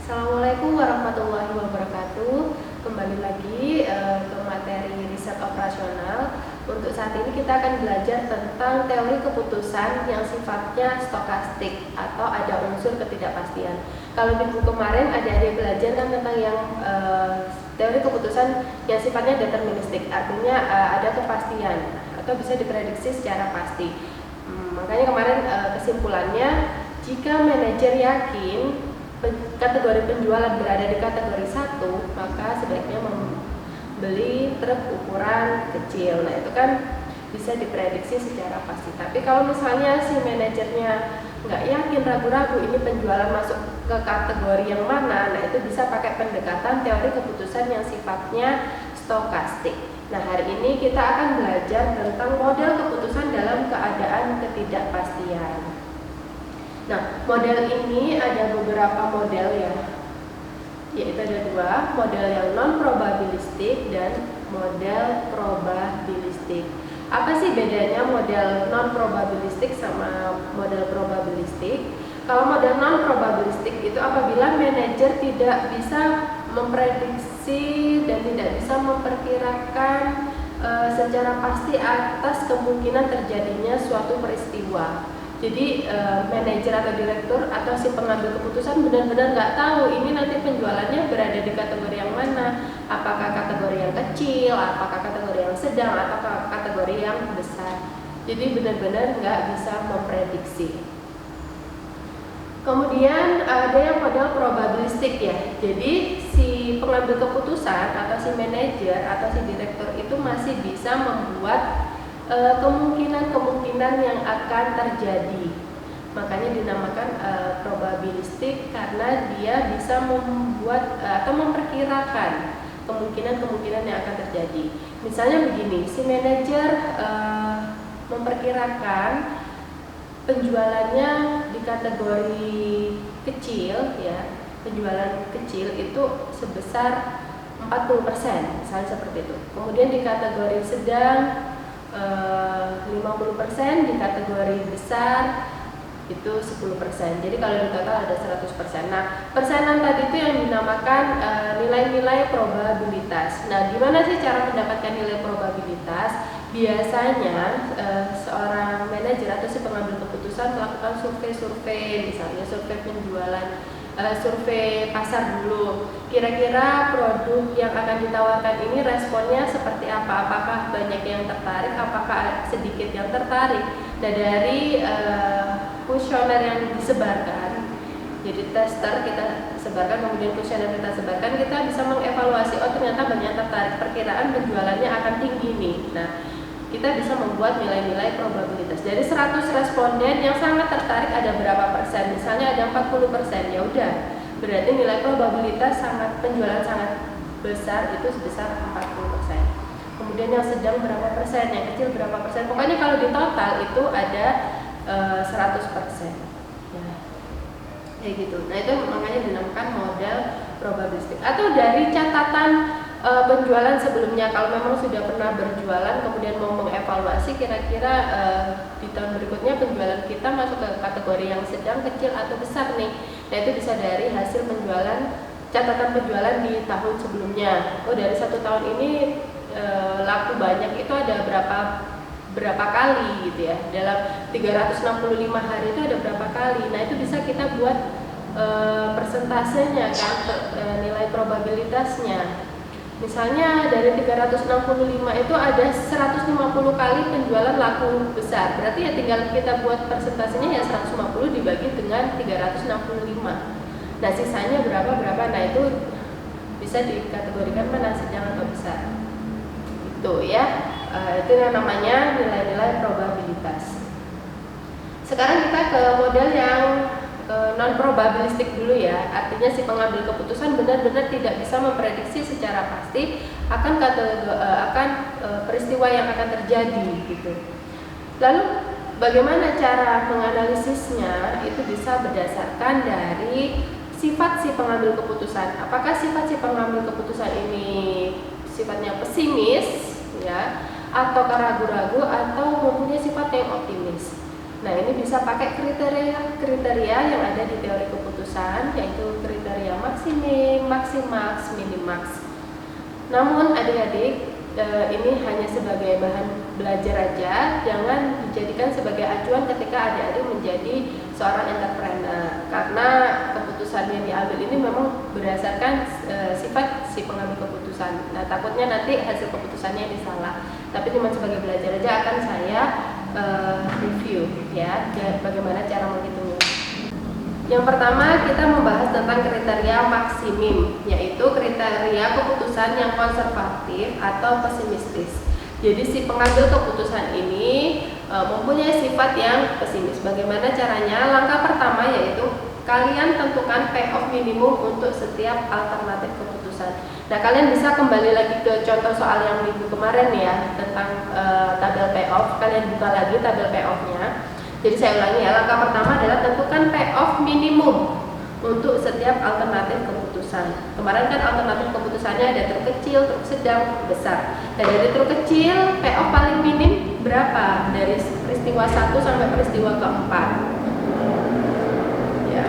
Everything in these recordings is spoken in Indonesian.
Assalamualaikum warahmatullahi wabarakatuh. Kembali lagi ke materi riset operasional. Untuk saat ini kita akan belajar tentang teori keputusan yang sifatnya stokastik atau ada unsur ketidakpastian. Kalau di buku kemarin adik-adik belajar kan tentang yang teori keputusan yang sifatnya deterministik, artinya ada kepastian atau bisa diprediksi secara pasti. Makanya kemarin kesimpulannya, jika manajer yakin kategori penjualan berada di kategori 1, maka sebaiknya membeli truk ukuran kecil. Nah, itu kan bisa diprediksi secara pasti. Tapi kalau misalnya si manajernya nggak yakin, ragu-ragu ini penjualan masuk ke kategori yang mana, nah itu bisa pakai pendekatan teori keputusan yang sifatnya stokastik. Nah, hari ini kita akan belajar tentang model keputusan dalam keadaan ketidakpastian. Nah, model ini ada beberapa model ya, yaitu ada dua, model yang non-probabilistik dan model probabilistik. Apa sih bedanya model non-probabilistik sama model probabilistik? Kalau model non-probabilistik itu apabila manajer tidak bisa memprediksi dan tidak bisa memperkirakan secara pasti atas kemungkinan terjadinya suatu peristiwa. Jadi manajer atau direktur atau si pengambil keputusan benar-benar nggak tahu ini nanti penjualannya berada di kategori yang mana, apakah kategori yang kecil, apakah kategori yang sedang, atau kategori yang besar. Jadi benar-benar nggak bisa memprediksi. Kemudian ada yang model probabilistik ya. Jadi si pengambil keputusan atau si manajer atau si direktur itu masih bisa membuat kemungkinan-kemungkinan yang akan terjadi. Makanya dinamakan probabilistik karena dia bisa membuat atau memperkirakan kemungkinan-kemungkinan yang akan terjadi. Misalnya begini, si manajer memperkirakan penjualannya di kategori kecil ya, penjualan kecil itu sebesar 40%, misalnya seperti itu. Kemudian di kategori sedang 50%, di kategori besar itu 10%. Jadi kalau di total ada 100%. Nah, persenan tadi itu yang dinamakan nilai-nilai probabilitas. Nah, gimana sih cara mendapatkan nilai probabilitas? Biasanya seorang manajer atau si pengambil keputusan melakukan survei-survei, misalnya survei penjualan, survei pasar dulu. Kira-kira produk yang akan ditawarkan ini responnya seperti apa? Apakah banyak yang tertarik? Apakah sedikit yang tertarik? Nah, dari kuesioner yang disebarkan, jadi tester kita sebarkan, kemudian kuesioner kita sebarkan, kita bisa mengevaluasi, oh ternyata banyak tertarik, perkiraan penjualannya akan tinggi nih. Nah, kita bisa membuat nilai-nilai probabilitas. Dari 100 responden yang sangat tertarik ada berapa persen? Misalnya ada 40%, ya udah, berarti nilai probabilitas penjualan sangat besar itu sebesar 40%. Kemudian yang sedang berapa persen, yang kecil berapa persen? Pokoknya kalau di total itu ada 100%. Ya, kayak gitu. Nah, itu makanya dinamakan model probabilistik. Atau dari catatan penjualan sebelumnya, kalau memang sudah pernah berjualan kemudian mau mengevaluasi kira-kira di tahun berikutnya penjualan kita masuk ke kategori yang sedang, kecil atau besar nih. Nah, itu bisa dari hasil penjualan, catatan penjualan di tahun sebelumnya. Oh, dari 1 tahun ini laku banyak itu ada berapa kali gitu ya. Dalam 365 hari itu ada berapa kali. Nah, itu bisa kita buat persentasenya kan, nilai probabilitasnya. Misalnya dari 365 itu ada 150 kali penjualan laku besar. Berarti ya tinggal kita buat persentasenya ya 150 dibagi dengan 365. Nah, sisanya berapa? Nah, itu bisa dikategorikan mana sedang atau besar. Itu ya. Itu yang namanya nilai-nilai probabilitas. Sekarang kita ke model yang non-probabilistik dulu ya. Artinya si pengambil keputusan benar-benar tidak bisa memprediksi secara pasti akan peristiwa yang akan terjadi gitu. Lalu bagaimana cara menganalisisnya? Itu bisa berdasarkan dari sifat si pengambil keputusan. Apakah sifat si pengambil keputusan ini sifatnya pesimis ya, atau ragu-ragu, atau mempunyai sifat yang optimis. Nah, ini bisa pakai kriteria yang ada di teori keputusan, yaitu kriteria max, maksimax, minimax. Namun adik-adik, ini hanya sebagai bahan belajar aja, jangan dijadikan sebagai acuan ketika adik-adik menjadi seorang entrepreneur, karena keputusan yang diambil ini memang berdasarkan sifat si pengambil keputusan. Nah, takutnya nanti hasil keputusannya ini salah, tapi cuma sebagai belajar aja akan saya review ya, bagaimana cara menghitungnya. Yang pertama, kita membahas tentang kriteria maksimum, yaitu kriteria keputusan yang konservatif atau pesimistis. Jadi si pengambil keputusan ini mempunyai sifat yang pesimis. Bagaimana caranya? Langkah pertama yaitu kalian tentukan payoff minimum untuk setiap alternatif keputusan. Nah, kalian bisa kembali lagi ke contoh soal yang minggu kemarin ya, tentang tabel payoff. Kalian buka lagi tabel payoffnya. Jadi saya ulangi ya, langkah pertama adalah tentukan payoff minimum untuk setiap alternatif keputusan. Kemarin kan alternatif keputusannya ada truk kecil, truk sedang, truk besar. Dan dari truk kecil, payoff paling minim berapa? Dari peristiwa 1 sampai peristiwa keempat. Ya,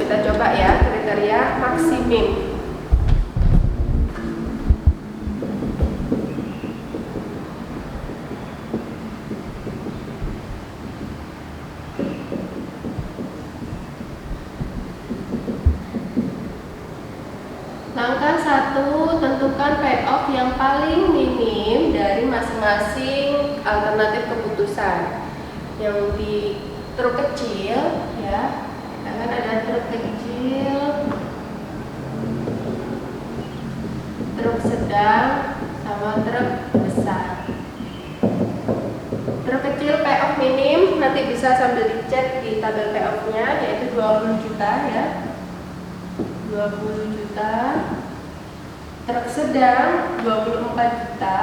kita coba ya kriteria maksimum. Langkah 1, tentukan payoff yang paling minim dari masing-masing alternatif keputusan. Yang di truk kecil ya, kita kan ada truk kecil, truk sedang, sama truk besar. Truk kecil payoff minim nanti bisa sambil dicek di tabel payoff-nya, yaitu 20 juta ya. 20 juta. Truk sedang 24 juta.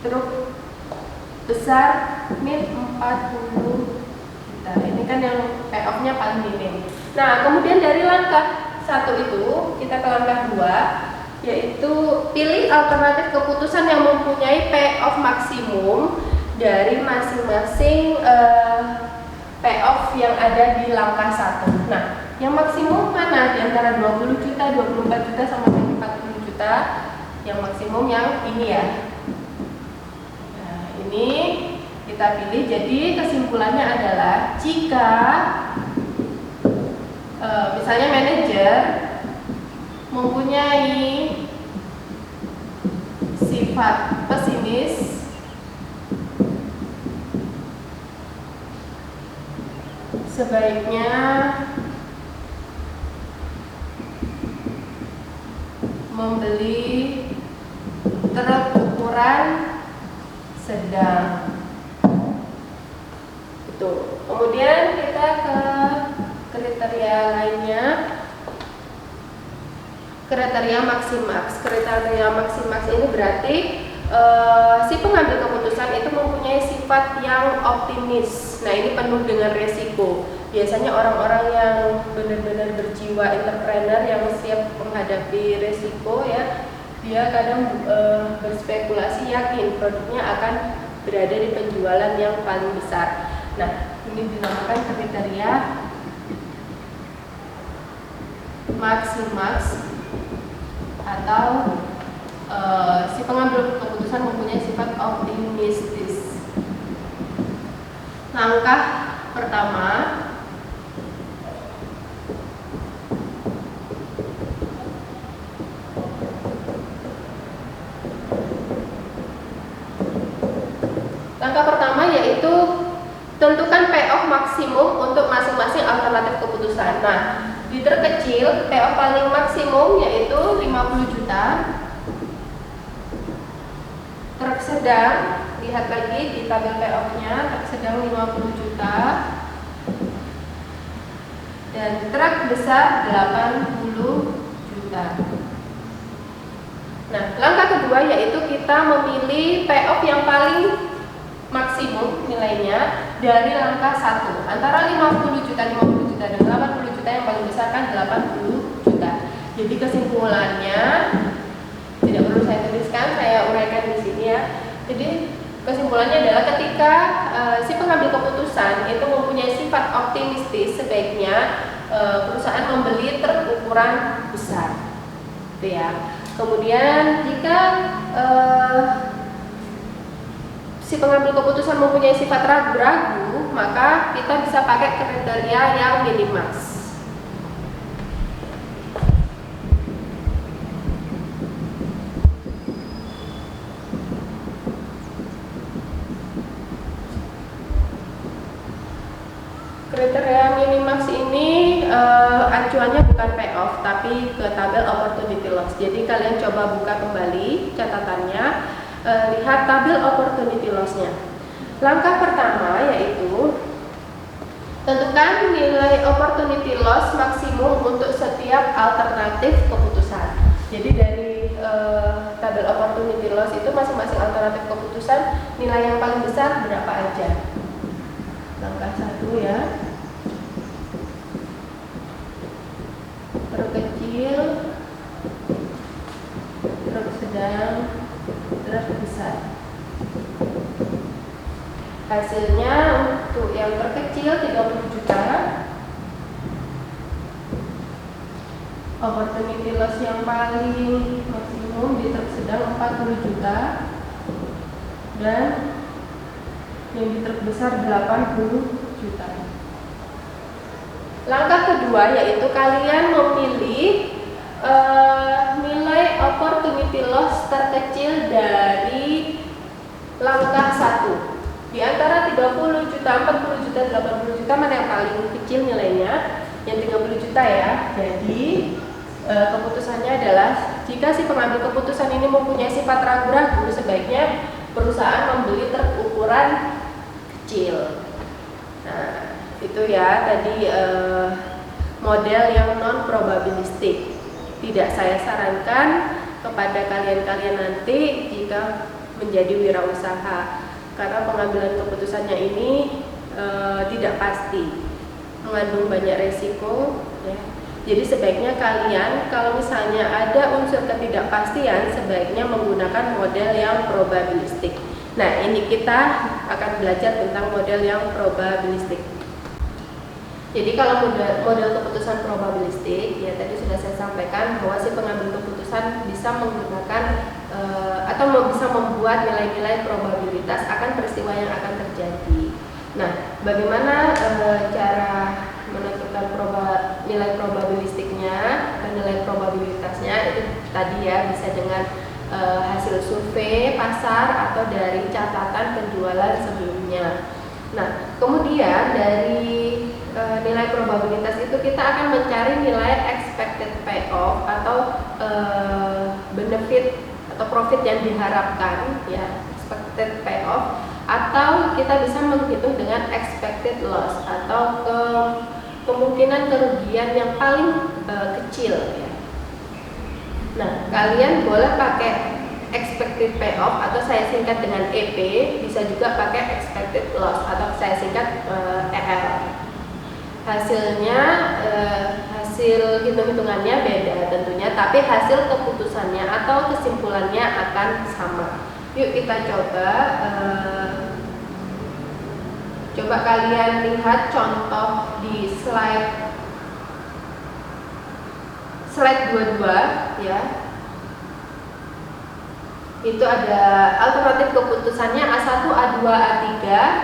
Truk besar min 40 juta. Ini kan yang payoff-nya paling minim. Nah, kemudian dari langkah 1 itu kita ke langkah 2, yaitu pilih alternatif keputusan yang mempunyai payoff maksimum dari masing-masing payoff yang ada di langkah 1. Nah, yang maksimum mana? Di antara 20 juta, 24 juta, sama 40 juta. Yang maksimum yang ini ya. Nah, ini kita pilih. Jadi kesimpulannya adalah jika misalnya manajer mempunyai sifat pesimis, sebaiknya membeli truk ukuran sedang. Itu. Kemudian kita ke kriteria lainnya. Kriteria maksimax. Kriteria maksimax ini berarti si pengambil keputusan itu mempunyai sifat yang optimis. Nah, ini penuh dengan resiko. Biasanya orang-orang yang benar-benar berjiwa entrepreneur yang siap menghadapi resiko ya, dia kadang berspekulasi yakin produknya akan berada di penjualan yang paling besar. Nah, ini dinamakan kriteria maksimax, atau si pengambil keputusan mempunyai sifat optimistis. Langkah pertama, yaitu tentukan payoff maksimum untuk masing-masing alternatif keputusan. Nah, di truk kecil payoff paling maksimum yaitu 50 juta. Truk sedang, lihat lagi di tabel payoff-nya, truk sedang 50 juta. Dan truk besar 80 juta. Nah, langkah kedua yaitu kita memilih payoff yang paling maksimum nilainya dari langkah 1, antara 50 juta dan 80 juta. Yang paling besar kan 80 juta. Jadi kesimpulannya tidak perlu saya tuliskan, saya uraikan di sini ya. Jadi kesimpulannya adalah ketika si pengambil keputusan itu mempunyai sifat optimistis, sebaiknya perusahaan membeli truk ukuran besar, gitu ya. Kemudian jika si pengambil keputusan mempunyai sifat ragu-ragu, maka kita bisa pakai kriteria yang minimax. Kriteria minimax ini acuannya bukan payoff tapi ke tabel opportunity loss. Jadi kalian coba buka kembali catatannya, lihat tabel opportunity loss-nya. Langkah pertama yaitu tentukan nilai opportunity loss maksimum untuk setiap alternatif keputusan. Jadi dari tabel opportunity loss itu masing-masing alternatif keputusan nilai yang paling besar berapa aja. Langkah 1 ya. Truk kecil, truk sedang, truk besar. Hasilnya untuk yang terkecil 30 juta. Opportunity loss yang paling maksimum di truk sedang 40 juta. Dan yang di truk besar 80 juta. Langkah kedua yaitu kalian memilih nilai opportunity loss terkecil dari langkah 1. Di antara 30 juta, 40 juta, 80 juta mana yang paling kecil nilainya? Yang 30 juta ya. Jadi keputusannya adalah jika si pengambil keputusan ini mempunyai sifat ragu-ragu, sebaiknya perusahaan membeli truk ukuran kecil. Nah, itu ya tadi model yang non probabilistik. Tidak saya sarankan kepada kalian-kalian nanti jika menjadi wirausaha, karena pengambilan keputusannya ini tidak pasti, mengandung banyak resiko ya. Jadi sebaiknya kalian kalau misalnya ada unsur ketidakpastian, sebaiknya menggunakan model yang probabilistik. Nah, ini kita akan belajar tentang model yang probabilistik. Jadi kalau model keputusan probabilistik, ya tadi sudah saya sampaikan bahwa si pengambil keputusan bisa menggunakan atau bisa membuat nilai-nilai probabilitas akan peristiwa yang akan terjadi. Nah, bagaimana cara menentukan nilai probabilistiknya atau nilai probabilitasnya? Itu tadi ya bisa dengan hasil survei pasar atau dari catatan penjualan sebelumnya. Nah, kemudian dari nilai probabilitas itu kita akan mencari nilai expected payoff atau benefit atau profit yang diharapkan ya, expected payoff, atau kita bisa menghitung dengan expected loss atau kemungkinan kerugian yang paling kecil ya. Nah, kalian boleh pakai expected payoff atau saya singkat dengan EP, bisa juga pakai expected loss atau saya singkat EL. Hasilnya hasil hitung-hitungannya beda tentunya, tapi hasil keputusannya atau kesimpulannya akan sama. Yuk kita coba kalian lihat contoh di slide 22 ya. Itu ada alternatif keputusannya A1, A2, A3,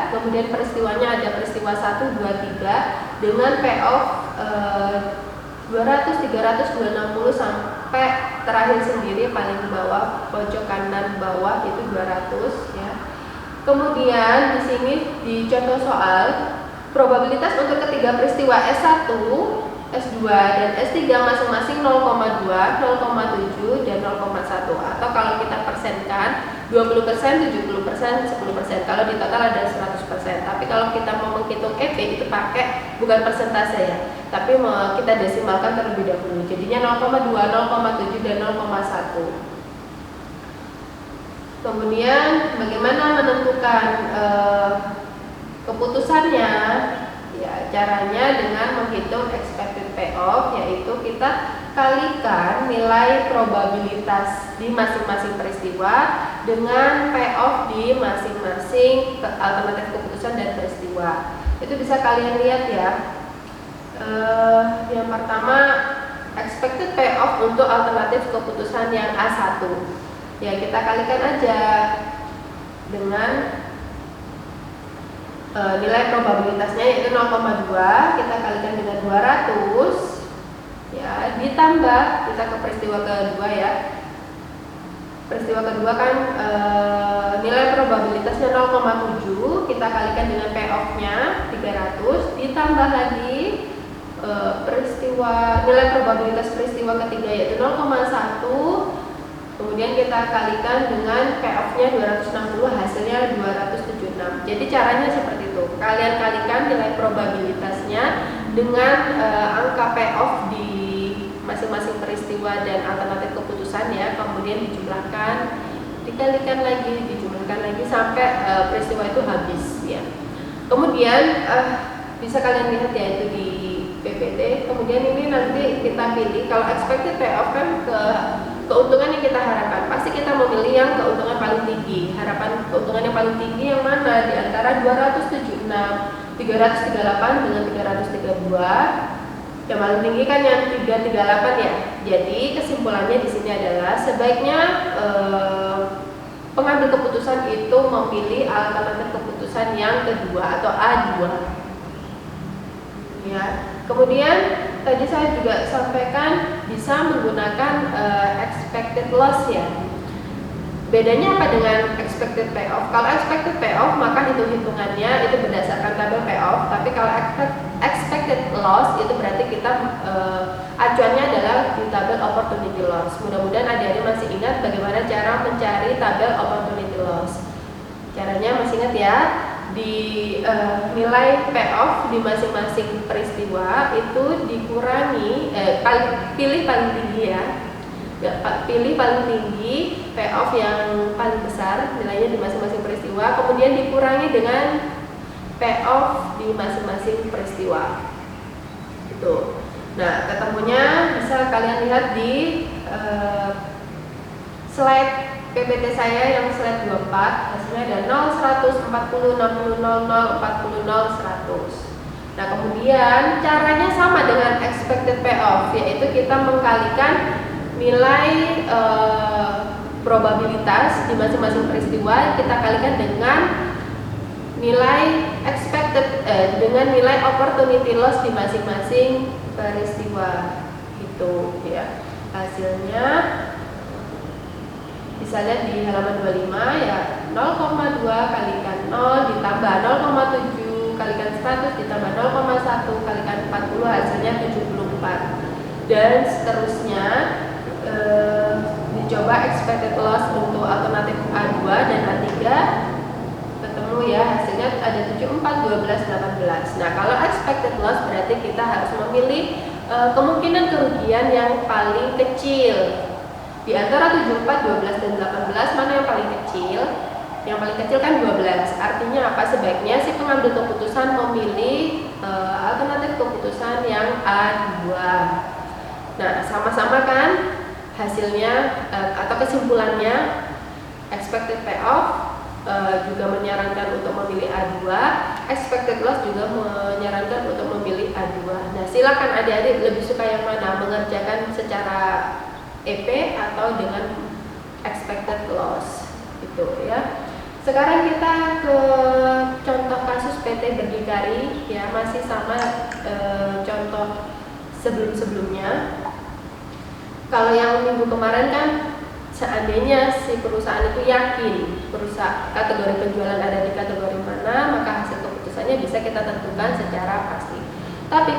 kemudian peristiwanya ada peristiwa 1, 2, 3 dengan payoff 200, 300, 260 sampai terakhir sendiri paling bawah pojok kanan bawah itu 200 ya. Kemudian di sini di contoh soal probabilitas untuk ketiga peristiwa S1, S2 dan S3 masing-masing 0,2, 0,7 dan 0,1, atau kalau kita persenkan 20%, 70%, 10%. Kalau di total ada 100%. Tapi kalau kita mau menghitung EP itu pakai bukan persentase ya, tapi kita desimalkan terlebih dahulu. Jadinya 0,2, 0,7 dan 0,1. Kemudian bagaimana menentukan keputusannya? Ya, caranya dengan menghitung expected payoff, yaitu kita kalikan nilai probabilitas di masing-masing peristiwa dengan payoff di masing-masing alternatif keputusan dan peristiwa. Itu bisa kalian lihat ya. Yang pertama, expected payoff untuk alternatif keputusan yang A1. Ya, kita kalikan aja dengan nilai probabilitasnya yaitu 0,2, kita kalikan dengan 200 ya, ditambah kita ke peristiwa kedua ya. Peristiwa kedua kan nilai probabilitasnya 0,7, kita kalikan dengan payoff-nya 300, ditambah lagi nilai probabilitas peristiwa ketiga yaitu 0,1, kemudian kita kalikan dengan payoff-nya 260, hasilnya 276. Jadi caranya seperti itu, kalian kalikan nilai probabilitasnya dengan angka payoff di masing-masing peristiwa dan alternatif keputusan ya, kemudian dijumlahkan, dikalikan lagi, dijumlahkan lagi sampai peristiwa itu habis ya. Kemudian bisa kalian lihat ya itu di PPT. Kemudian ini nanti kita pilih, kalau expected payoff kan keuntungan yang kita harapkan, pasti kita memilih yang keuntungan paling tinggi. Harapan keuntungan yang paling tinggi yang mana di antara 276, 338 dengan 332. Yang paling tinggi kan yang 338 ya. Jadi kesimpulannya di sini adalah sebaiknya pengambil keputusan itu memilih alternatif keputusan yang kedua atau A2. Ya. Kemudian tadi saya juga sampaikan bisa menggunakan expected loss ya. Bedanya apa dengan expected payoff? Kalau expected payoff maka hitung-hitungannya itu berdasarkan tabel payoff, tapi kalau expected loss itu berarti kita acuannya adalah di tabel opportunity loss. Mudah-mudahan adik-adik masih ingat bagaimana cara mencari tabel opportunity loss. Caranya masih ingat ya, di nilai payoff di masing-masing peristiwa itu dikurangi, pilih paling tinggi ya. Pilih paling tinggi payoff yang paling besar nilainya di masing-masing peristiwa, kemudian dikurangi dengan payoff di masing-masing peristiwa itu. Nah, ketemunya bisa kalian lihat di slide PPT saya yang slide 24, hasilnya ada 0, 100, 40, 60, 00, 40, 0, 100. Nah, kemudian caranya sama dengan expected payoff, yaitu kita mengkalikan nilai probabilitas di masing-masing peristiwa, kita kalikan dengan nilai expected dengan nilai opportunity loss di masing-masing peristiwa itu ya. Hasilnya bisa lihat di halaman 25 ya, 0,2 kalikan 0 ditambah 0,7 kalikan 100 ditambah 0,1 kalikan 40, hasilnya 74. Dan seterusnya dicoba expected loss untuk alternatif A2 dan A3, ketemu ya, hasilnya ada 74, 12, 18. Nah, kalau expected loss berarti kita harus memilih kemungkinan kerugian yang paling kecil. Di antara 74, 12, dan 18 mana yang paling kecil? Yang paling kecil kan 12. Artinya apa? Sebaiknya si pengambil keputusan memilih alternatif keputusan yang A2. Nah, sama-sama kan hasilnya atau kesimpulannya, expected payoff juga menyarankan untuk memilih A2, expected loss juga menyarankan untuk memilih A2. Nah, silakan adik-adik lebih suka yang mana, mengerjakan secara EP atau dengan expected loss itu ya. Sekarang kita ke contoh kasus PT Berdikari ya, masih sama contoh sebelum-sebelumnya. Kalau yang minggu kemarin kan seandainya si perusahaan itu yakin kategori penjualan ada di kategori mana, maka hasil keputusannya bisa kita tentukan secara pasti. Tapi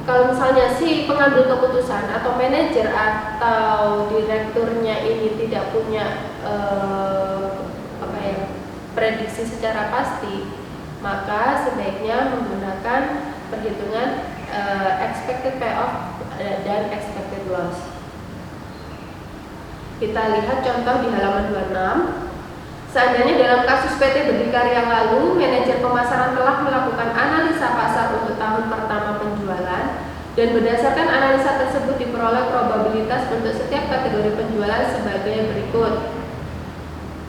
kalau misalnya si pengambil keputusan atau manajer atau direkturnya ini tidak punya prediksi secara pasti, maka sebaiknya menggunakan perhitungan expected payoff dan expected loss. Kita lihat contoh di halaman 26. Seandainya dalam kasus PT Berdikari yang lalu, manajer pemasaran telah melakukan analisa pasar untuk tahun pertama penjualan, dan berdasarkan analisa tersebut diperoleh probabilitas untuk setiap kategori penjualan sebagai berikut.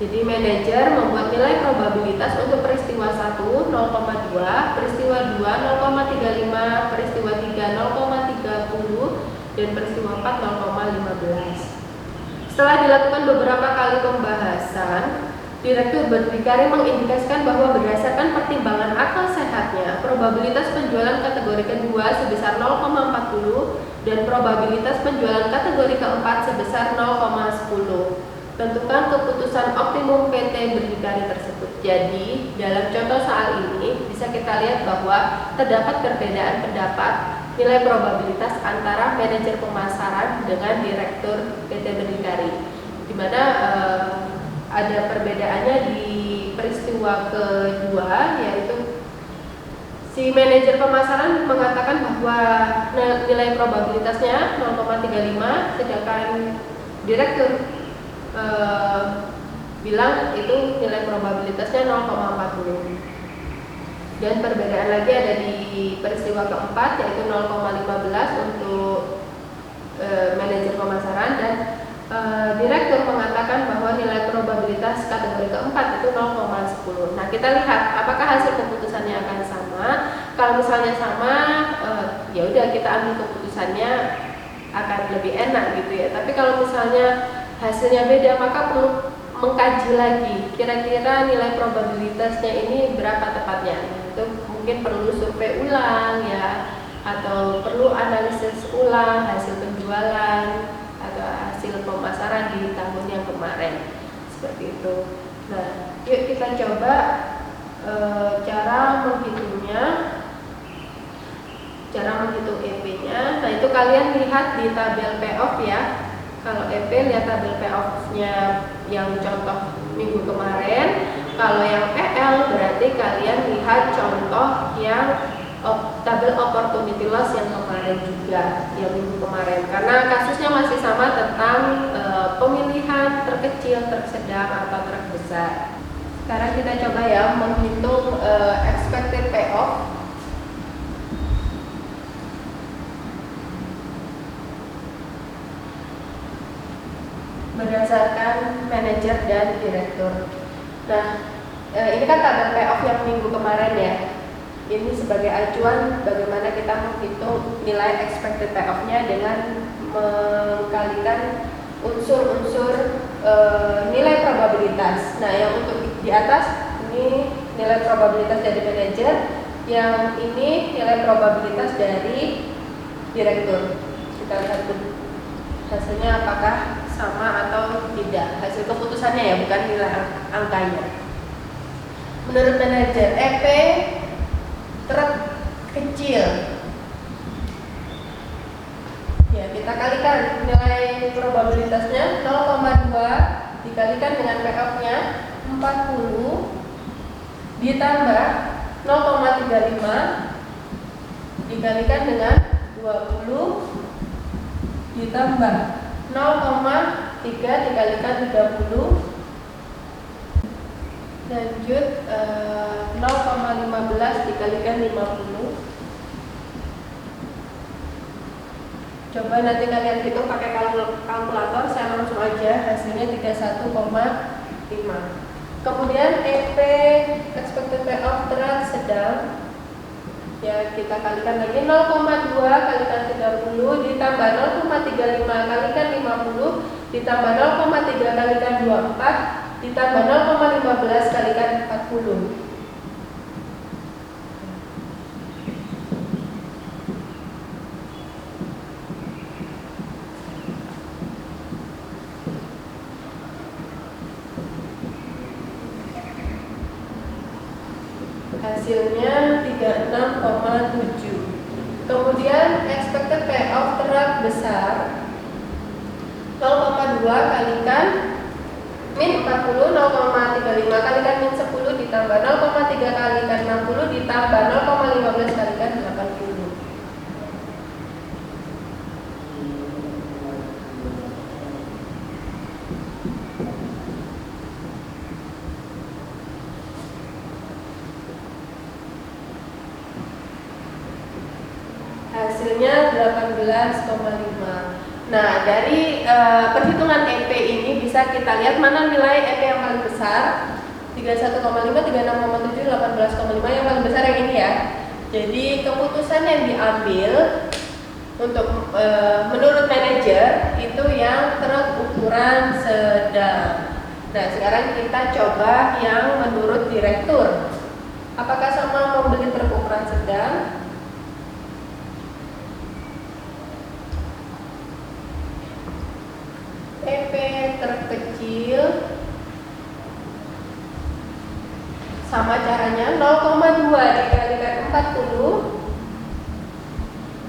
Jadi manajer membuat nilai probabilitas untuk peristiwa 1 0,2, peristiwa 2 0,35, peristiwa 3 0,30, dan peristiwa 4 0,15. Setelah dilakukan beberapa kali pembahasan, Direktur berdikari mengindikasikan bahwa berdasarkan pertimbangan akal sehatnya, probabilitas penjualan kategori kedua sebesar 0,40 dan probabilitas penjualan kategori keempat sebesar 0,10. Tentukan keputusan optimum PT berdikari tersebut. Jadi, dalam contoh soal ini bisa kita lihat bahwa terdapat perbedaan pendapat nilai probabilitas antara manajer pemasaran dengan direktur PT berdikari, di mana ada perbedaannya di peristiwa kedua, yaitu si manajer pemasaran mengatakan bahwa nilai probabilitasnya 0,35, sedangkan direktur bilang itu nilai probabilitasnya 0,40. Dan perbedaan lagi ada di peristiwa keempat, yaitu 0,15 untuk manajer pemasaran, dan direktur mengatakan bahwa nilai probabilitas kategori keempat itu 0,10. Nah, kita lihat apakah hasil keputusannya akan sama. Kalau misalnya sama, ya udah kita ambil keputusannya akan lebih enak gitu ya. Tapi kalau misalnya hasilnya beda, maka perlu mengkaji lagi kira-kira nilai probabilitasnya ini berapa tepatnya. Itu mungkin perlu survei ulang ya, atau perlu analisis ulang hasil penjualan atau hasil pemasaran di tahun yang kemarin, seperti itu. Nah, yuk kita coba cara menghitungnya, cara menghitung EP-nya. Nah, itu kalian lihat di tabel payoff ya. Kalau EP lihat tabel payoff-nya yang contoh minggu kemarin. Kalau yang EL berarti kalian lihat contoh yang tabel opportunity loss yang kemarin juga, yang minggu kemarin. Karena kasusnya masih sama tentang pemilihan terkecil, tersedang, atau terbesar. Sekarang kita coba ya menghitung expected payoff. Berdasarkan manajer dan direktur. Nah, ini kan tabel payoff yang minggu kemarin ya. Ini sebagai acuan bagaimana kita menghitung nilai expected payoff-nya dengan mengkalikan unsur-unsur nilai probabilitas. Nah, yang untuk di atas ini nilai probabilitas dari manajer, yang ini nilai probabilitas dari direktur. Kita lihat dulu hasilnya apakah sama atau tidak, hasil keputusannya ya, bukan nilai angkanya. Menurut manajer, EP terkecil ya, kita kalikan nilai probabilitasnya 0,2 dikalikan dengan payoff-nya 40 ditambah 0,35 dikalikan dengan 20 ditambah 0,3 dikalikan 30 lanjut 0,15 dikalikan 50. Coba nanti kalian hitung pakai kalkulator, saya langsung aja, hasilnya 31,5. Kemudian EP expected payoff tersedang ya, kita kalikan lagi 0,2 kalikan 30 ditambah 0,35 kalikan 50 ditambah 0,3 kalikan 24 ditambah 0,15 kalikan 40. Hasilnya 36,7. Kemudian expected payoff terbesar 0,2 kalikan min 40, 0,35 kalikan min 10 ditambah 0,3 kalikan 60 ditambah 0,15 kalikan 80. Hasilnya 18,5. Nah, dari perhitungan EP ini bisa kita lihat mana nilai EP yang paling besar. 31,5, 36,7, 18,5, yang paling besar yang ini ya. Jadi keputusan yang diambil untuk menurut manajer itu yang terukuran sedang. Nah, sekarang kita coba yang menurut direktur. Apakah sama membeli truk ukuran sedang? EP terkecil sama caranya 0,2 dikalikan 40,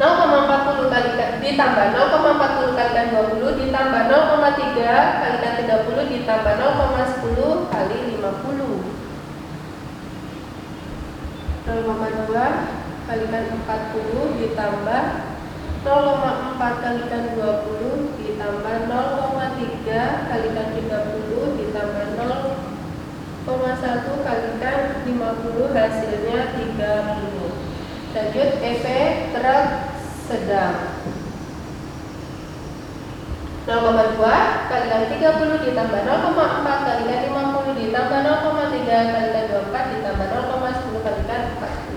0,40 kalikan ditambah 0,40 kalikan 20 ditambah 0,3 kalikan 30 ditambah 0,10 kali 50. 0,2 kalikan 40 ditambah 0,4 kalikan 20 ditambah 0,3 kalikan 30 ditambah 0,1 kalikan 50, hasilnya 30. Lanjut, EP truk sedang 0,2 kalikan 30 ditambah 0,4 kalikan 50 ditambah 0,3 kalikan 24 ditambah 0,10 kalikan 40.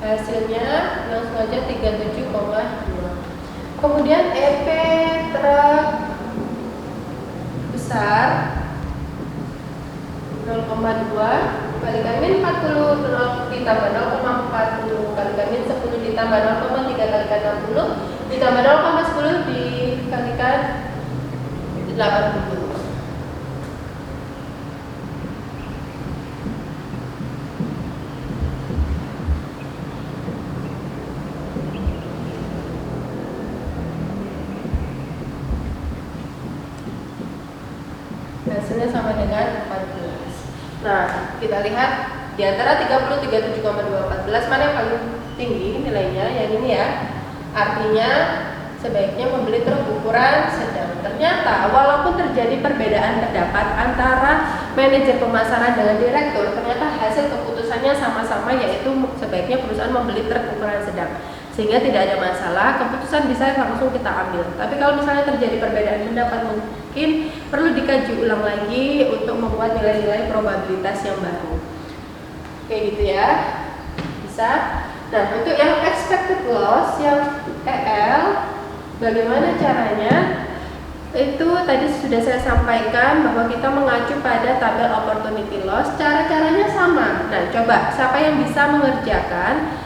Hasilnya langsung aja 37,2. Kemudian EP truk besar 0,2 kalikan min 40 ditambah 0,40 kalikan min 10 ditambah 0,3 kalikan 60 ditambah 0,10 dikalikan 80. Hasilnya sama dengan 14. Nah, kita lihat di antara 30, 37,2, 14 mana yang paling tinggi nilainya? Yang ini ya. Artinya sebaiknya membeli truk ukuran sedang. Ternyata walaupun terjadi perbedaan pendapat antara manajer pemasaran dengan direktur, ternyata hasil keputusannya sama-sama, yaitu sebaiknya perusahaan membeli truk ukuran sedang. Sehingga tidak ada masalah, keputusan bisa langsung kita ambil. Tapi kalau misalnya terjadi perbedaan pendapat, mungkin perlu dikaji ulang lagi untuk membuat nilai-nilai probabilitas yang baru. Kayak gitu ya, bisa. Nah, untuk yang expected loss, yang EL, bagaimana caranya? Itu tadi sudah saya sampaikan bahwa kita mengacu pada tabel opportunity loss. Cara-caranya sama. Nah, coba siapa yang bisa mengerjakan?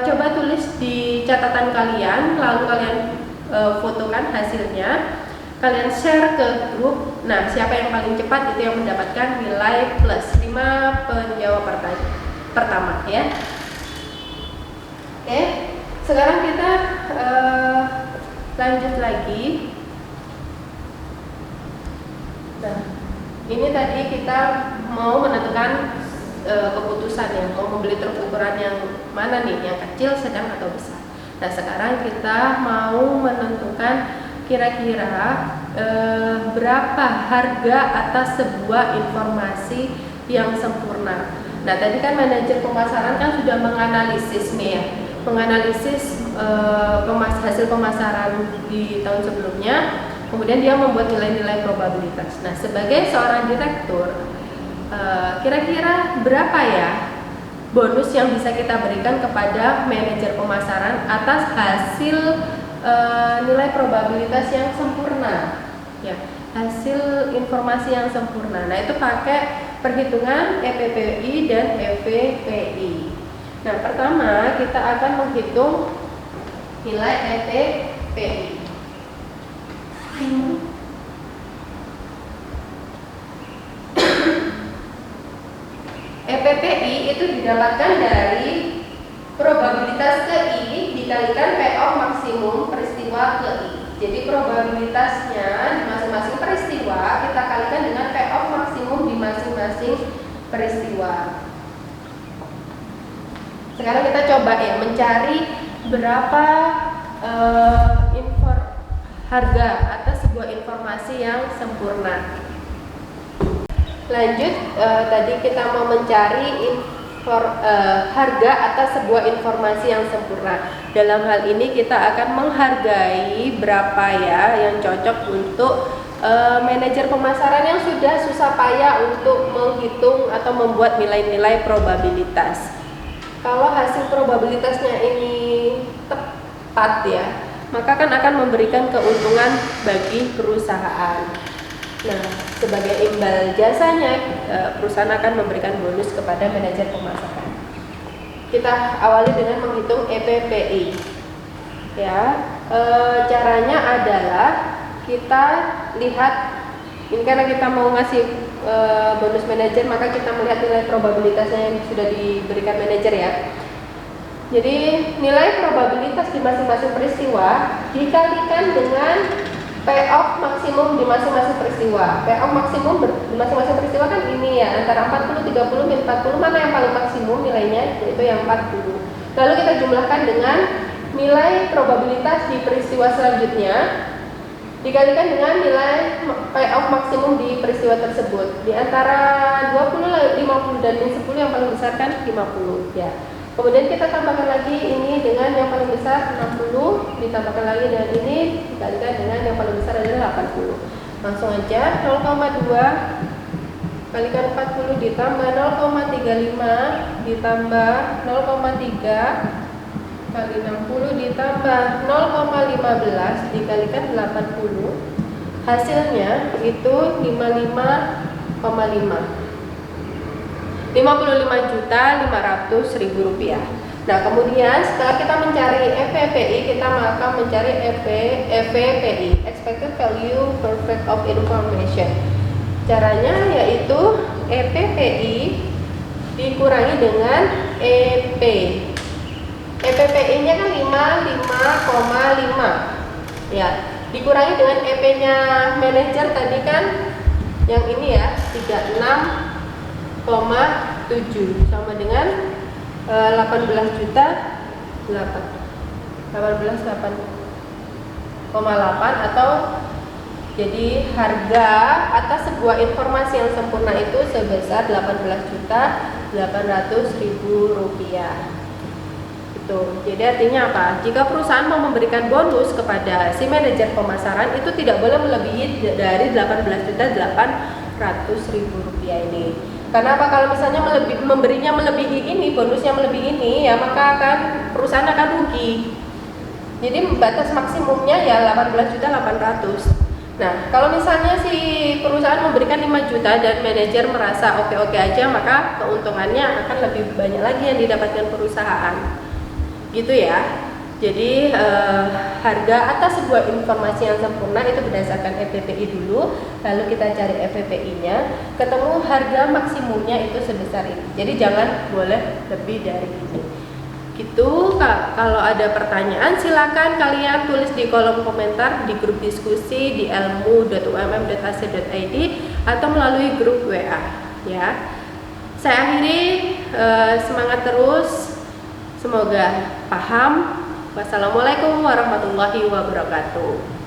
Coba tulis di catatan kalian, lalu kalian fotokan hasilnya, kalian share ke grup. Nah, siapa yang paling cepat itu yang mendapatkan nilai plus 5 penjawab pertama ya. Oke, sekarang kita lanjut lagi. Nah, ini tadi kita mau menentukan keputusan ya, mau membeli truk ukuran yang mana nih, yang kecil, sedang atau besar. Nah, sekarang kita mau menentukan kira-kira berapa harga atas sebuah informasi yang sempurna. Nah, tadi kan manajer pemasaran kan sudah menganalisis nih ya, menganalisis hasil pemasaran di tahun sebelumnya, kemudian dia membuat nilai-nilai probabilitas. Nah, sebagai seorang direktur, kira-kira berapa ya bonus yang bisa kita berikan kepada manajer pemasaran atas hasil nilai probabilitas yang sempurna ya, hasil informasi yang sempurna. Nah, itu pakai perhitungan EPPI dan EVPI. Nah, pertama kita akan menghitung nilai EPPI. EPPI itu didapatkan dari probabilitas ke I dikalikan payoff maksimum peristiwa ke I. Jadi probabilitasnya di masing-masing peristiwa kita kalikan dengan payoff maksimum di masing-masing peristiwa. Sekarang kita coba ya mencari berapa harga atas sebuah sebuah informasi yang sempurna. Lanjut, tadi kita mau mencari harga atas sebuah informasi yang sempurna. Dalam hal ini kita akan menghargai berapa ya yang cocok untuk manajer pemasaran yang sudah susah payah untuk menghitung atau membuat nilai-nilai probabilitas. Kalau hasil probabilitasnya ini tepat ya, maka akan memberikan keuntungan bagi perusahaan. Nah, sebagai imbal jasanya, perusahaan akan memberikan bonus kepada manajer pemasaran. Kita awali dengan menghitung EPPI. Ya, caranya adalah kita lihat, ini karena kita mau ngasih bonus manajer, maka kita melihat nilai probabilitasnya yang sudah diberikan manajer ya. Jadi nilai probabilitas di masing-masing peristiwa dikalikan dengan payoff maksimum di masing-masing peristiwa. Payoff maksimum di masing-masing peristiwa kan ini ya, antara 40, 30, min 40, mana yang paling maksimum nilainya, yaitu yang 40. Lalu kita jumlahkan dengan nilai probabilitas di peristiwa selanjutnya dikalikan dengan nilai payoff maksimum di peristiwa tersebut. Di antara 20, 50 dan min 10 yang paling besar kan 50 ya. Kemudian kita tambahkan lagi ini dengan yang paling besar 60, ditambahkan lagi dengan ini dikalikan dengan yang paling besar adalah 80. Langsung aja 0,2 kalikan 40 ditambah 0,35 ditambah 0,3 kali 60 ditambah 0,15 dikalikan 80, hasilnya itu 55.500.000 rupiah. Nah, kemudian setelah kita mencari EPPI, kita akan mencari EVPI, Expected Value Perfect of Information. Caranya yaitu EPPI dikurangi dengan EP. EPPI-nya kan 5,5. Ya, dikurangi dengan EP-nya manajer tadi kan yang ini ya, 36,7 sama dengan 18 juta 18,8 atau jadi harga atas sebuah informasi yang sempurna itu sebesar 18.800.000 rupiah. Jadi artinya apa? Jika perusahaan mau memberikan bonus kepada si manajer pemasaran itu tidak boleh melebihi dari 18.800.000 rupiah ini. Karena apa? Kalau misalnya memberinya melebihi ini, bonusnya melebihi ini, ya maka perusahaan akan rugi. Jadi batas maksimumnya ya 18.800.000. Nah, kalau misalnya si perusahaan memberikan 5 juta dan manajer merasa oke-oke aja, maka keuntungannya akan lebih banyak lagi yang didapatkan perusahaan. Gitu ya. Jadi harga atas sebuah informasi yang sempurna itu berdasarkan EPPI dulu, lalu kita cari EVPI-nya, ketemu harga maksimumnya itu sebesar ini. Jadi jangan boleh lebih dari ini. Gitu. Kalau ada pertanyaan silakan kalian tulis di kolom komentar di grup diskusi di ilmu.umm.ac.id atau melalui grup WA ya. Saya akhiri, semangat terus. Semoga paham. Wassalamualaikum warahmatullahi wabarakatuh.